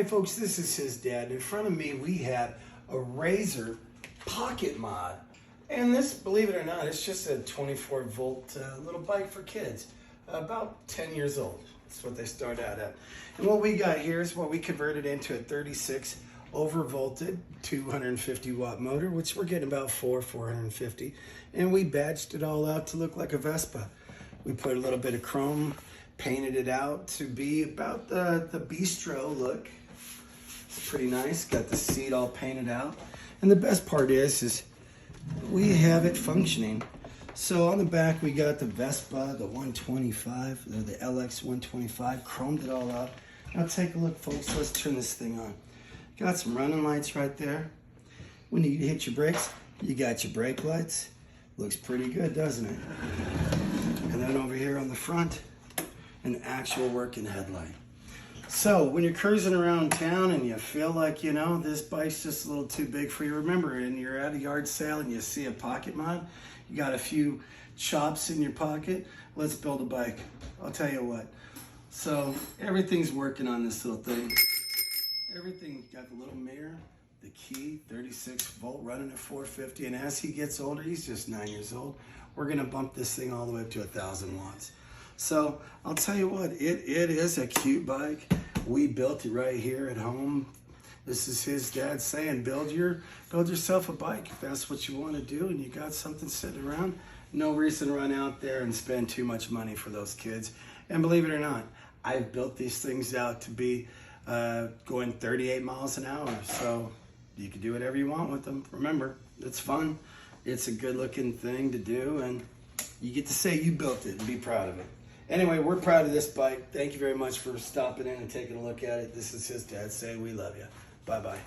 Hey folks, this is his dad. In front of me we have a Razor Pocket Mod. And this, believe it or not, it's just a 24 volt little bike for kids. About 10 years old. That's what they start out at. And what we got here is what we converted into a 36 overvolted 250 watt motor, which we're getting about 450. And we badged it all out to look like a Vespa. We put a little bit of chrome, painted it out to be about the bistro look. It's pretty nice. Got the seat all painted out. And the best part is we have it functioning. So on the back we got the Vespa, the 125, the LX 125, chromed it all up. Now take a look, folks. Let's turn this thing on. Got some running lights right there. When you hit your brakes, you got your brake lights. Looks pretty good, doesn't it? And then over here on the front, an actual working headlight. So when you're cruising around town and you feel like, you know, this bike's just a little too big for you, remember, and you're at a yard sale and you see a Pocket Mod, you got a few chops in your pocket, let's build a bike. I'll tell you what. So everything's working on this little thing. Everything, got the little mirror, the key, 36 volt running at 450, and as he gets older, he's just 9 years old, we're gonna bump this thing all the way up to 1,000 watts. So I'll tell you what, it is a cute bike. We built it right here at home. This is his dad saying, build yourself a bike if that's what you want to do and you got something sitting around. No reason to run out there and spend too much money for those kids. And believe it or not, I've built these things out to be going 38 miles an hour. So you can do whatever you want with them. Remember, it's fun. It's a good looking thing to do and you get to say you built it and be proud of it. Anyway, we're proud of this bike. Thank you very much for stopping in and taking a look at it. This is his dad saying we love you. Bye-bye.